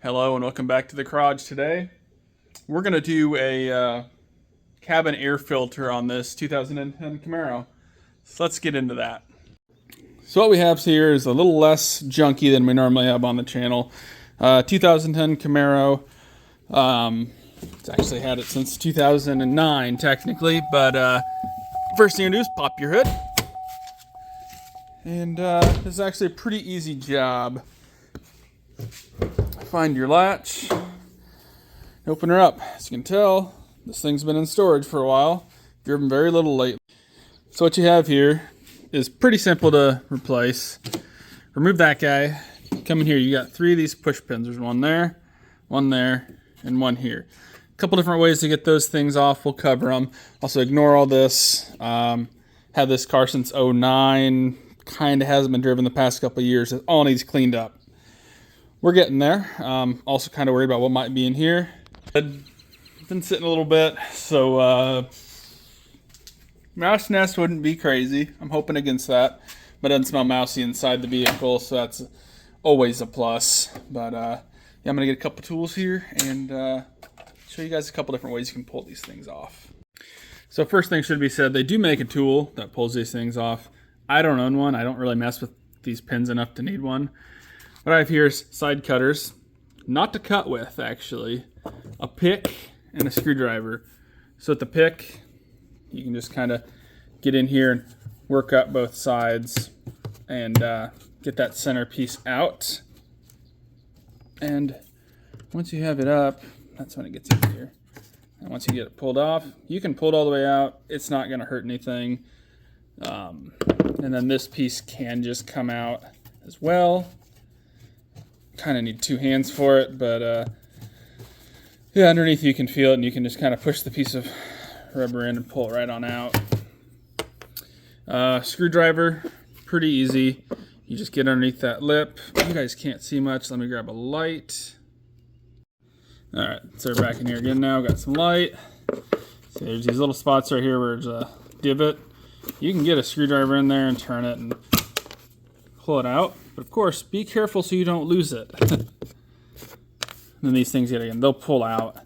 Hello and welcome back to the garage. Today we're going to do a cabin air filter on this 2010 Camaro. So let's get into that. So what we have here is a little less junky than we normally have on the channel. 2010 Camaro. It's actually had it since 2009 technically, but first thing you do is pop your hood. And this is actually a pretty easy job. Find your latch, open her up. As you can tell, this thing's been in storage for a while, driven very little lately. So what you have here is pretty simple to replace. Remove that guy. Come in here, you got 3 of these push pins. There's one there, and one here. A couple different ways to get those things off. We'll cover them. Also ignore all this. Had this car since '09. Kind of hasn't been driven the past couple of years. It all needs cleaned up. We're getting there. Also kind of worried about what might be in here. Been sitting a little bit, so mouse nest wouldn't be crazy. I'm hoping against that, but it doesn't smell mousy inside the vehicle, so that's always a plus. But yeah, I'm gonna get a couple tools here and show you guys a couple different ways you can pull these things off. So first thing should be said, they do make a tool that pulls these things off. I don't own one. I don't really mess with these pins enough to need one. What I have here is side cutters, not to cut with actually, a pick and a screwdriver. So at the pick, you can just kind of get in here and work up both sides and get that center piece out. And once you have it up, that's when it gets easier. And once you get it pulled off, you can pull it all the way out. It's not going to hurt anything. And then this piece can just come out as well. Kind of need 2 hands for it, but yeah, underneath you can feel it, and you can just kind of push the piece of rubber in and pull it right on out. Screwdriver, pretty easy. You just get underneath that lip. You guys can't see much. Let me grab a light. All right, so we're back in here again now. Got some light. So there's these little spots right here where there's a divot. You can get a screwdriver in there and turn it and pull it out. But of course, be careful so you don't lose it. And then these things they'll pull out.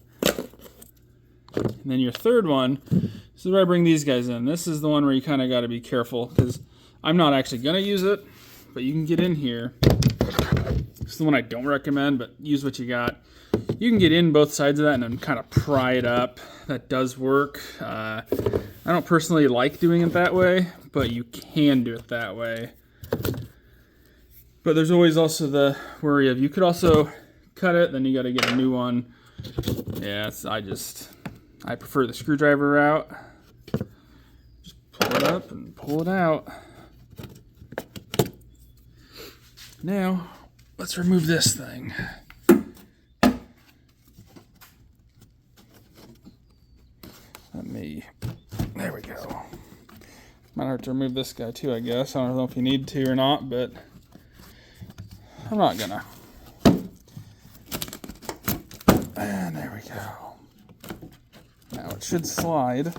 And then your third one, this is where I bring these guys in. This is the one where you kind of got to be careful because I'm not actually going to use it, but you can get in here. This is the one I don't recommend, but use what you got. You can get in both sides of that and then kind of pry it up. That does work. I don't personally like doing it that way, but you can do it that way. But there's always also the worry of you could also cut it, then you got to get a new one. Yeah, I prefer the screwdriver route. Just pull it up and pull it out. Now, let's remove this thing. There we go. Might have to remove this guy too, I guess. I don't know if you need to or not, but I'm not gonna. And there we go. Now it should slide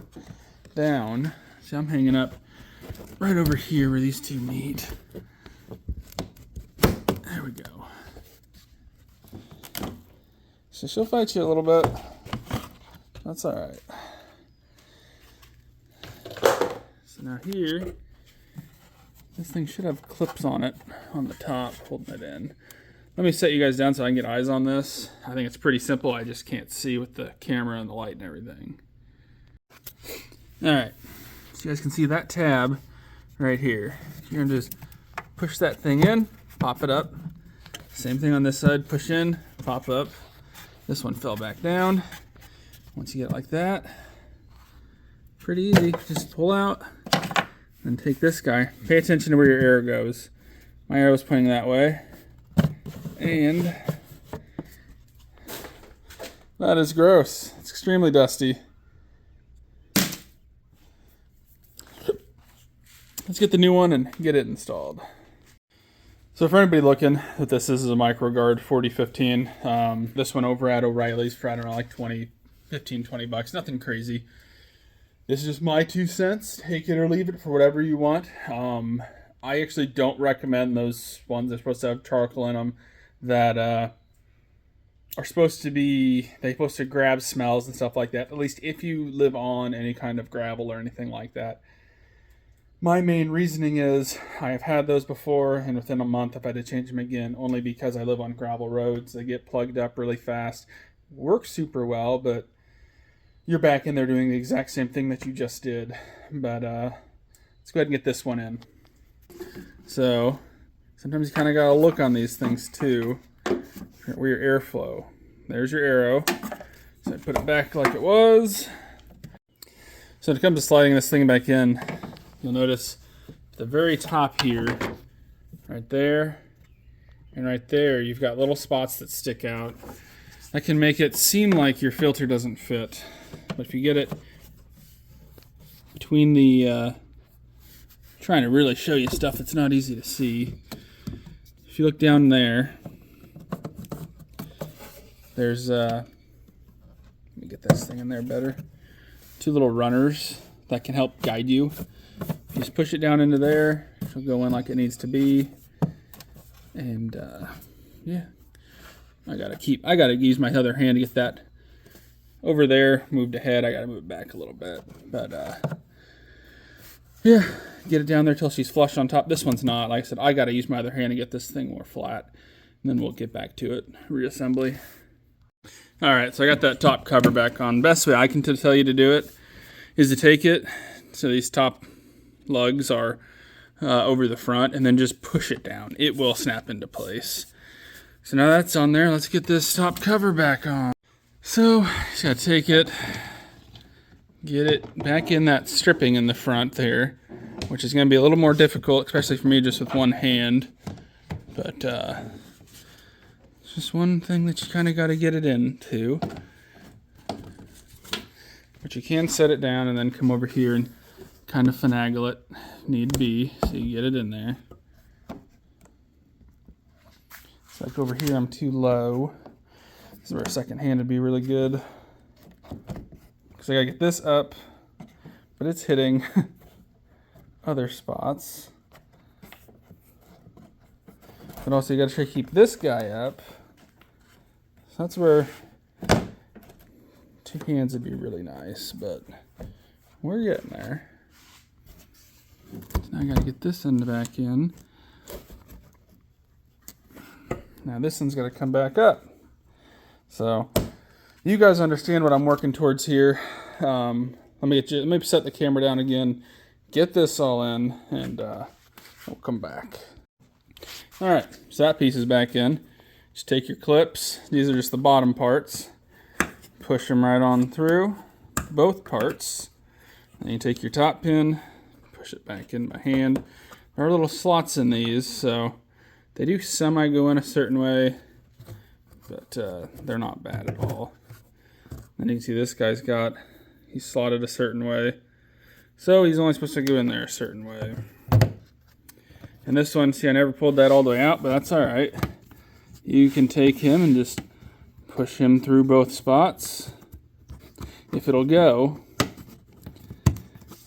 down. See, I'm hanging up right over here where these two meet. There we go. So she'll fight you a little bit. That's all right. So now here, this thing should have clips on it on the top holding it in. Let me set you guys down so I can get eyes on this. I think it's pretty simple. I just can't see with the camera and the light and everything. All right, so you guys can see that tab right here. You're gonna just push that thing in, pop it up. Same thing on this side, push in, pop up. This one fell back down. Once you get it like that, pretty easy. Just pull out and take this guy. Pay attention to where your arrow goes. My arrow's pointing that way. And that is gross. It's extremely dusty. Let's get the new one and get it installed. So for anybody looking at this is a MicroGuard 4015. This one over at O'Reilly's for, I don't know, like 15, 20 bucks. Nothing crazy. This is just my 2 cents. Take it or leave it for whatever you want. I actually don't recommend those ones. They're supposed to have charcoal in them that are supposed to be, they're supposed to grab smells and stuff like that, at least if you live on any kind of gravel or anything like that. My main reasoning is I have had those before, and within a month I've had to change them again, only because I live on gravel roads. They get plugged up really fast. Works super well, but you're back in there doing the exact same thing that you just did. But let's go ahead and get this one in. So sometimes you kind of got to look on these things too. Where your airflow. There's your arrow. So I put it back like it was. So when it comes to sliding this thing back in, you'll notice at the very top here, right there, and right there, you've got little spots that stick out. That can make it seem like your filter doesn't fit. But if you get it between the, trying to really show you stuff that's not easy to see. If you look down there, there's, let me get this thing in there better. 2 little runners that can help guide you. If you just push it down into there, it'll go in like it needs to be. And yeah, I gotta use my other hand to get that over there moved ahead. I gotta move it back a little bit, but yeah, get it down there till she's flush on top. This one's not. Like I said, I gotta use my other hand to get this thing more flat, and then we'll get back to it. Reassembly. All right, so I got that top cover back on. Best way I can tell you to do it is to take it, so these top lugs are over the front, and then just push it down. It will snap into place. So now that's on there, let's get this top cover back on. So, just gotta take it, get it back in that stripping in the front there, which is gonna be a little more difficult, especially for me just with one hand. But it's just one thing that you kind of gotta get it into. But you can set it down and then come over here and kind of finagle it, need be, so you get it in there. It's like over here I'm too low. This is where a second hand would be really good. Because I gotta get this up, but it's hitting other spots. But also you gotta try to keep this guy up. So that's where 2 hands would be really nice, but we're getting there. So now I gotta get this end back in. Now this one's gotta come back up. So you guys understand what I'm working towards here. Let me set the camera down again, get this all in, and we'll come back. All right, so that piece is back in. Just take your clips. These are just the bottom parts. Push them right on through, both parts. Then you take your top pin, push it back in by hand. There are little slots in these, so they do semi go in a certain way, but they're not bad at all. Then you can see this guy's he's slotted a certain way. So he's only supposed to go in there a certain way. And this one, see, I never pulled that all the way out, but that's all right. You can take him and just push him through both spots, if it'll go.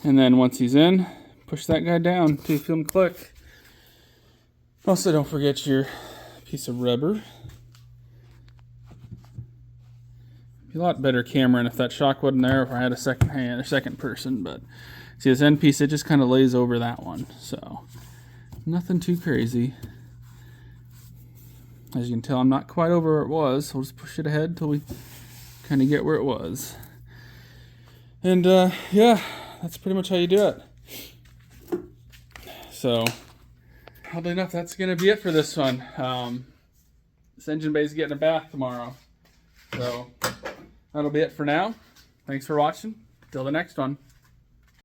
And then once he's in, push that guy down until you feel him click. Also, don't forget your piece of rubber. Be a lot better cameraing if that shock wasn't there, if I had a second hand or second person. But see, this end piece, it just kind of lays over that one, so nothing too crazy. As you can tell, I'm not quite over where it was, so we'll just push it ahead until we kind of get where it was. And yeah, that's pretty much how you do it. So oddly enough, that's gonna be it for this one. This engine bay is getting a bath tomorrow, so that'll be it for now. Thanks for watching. Till the next one.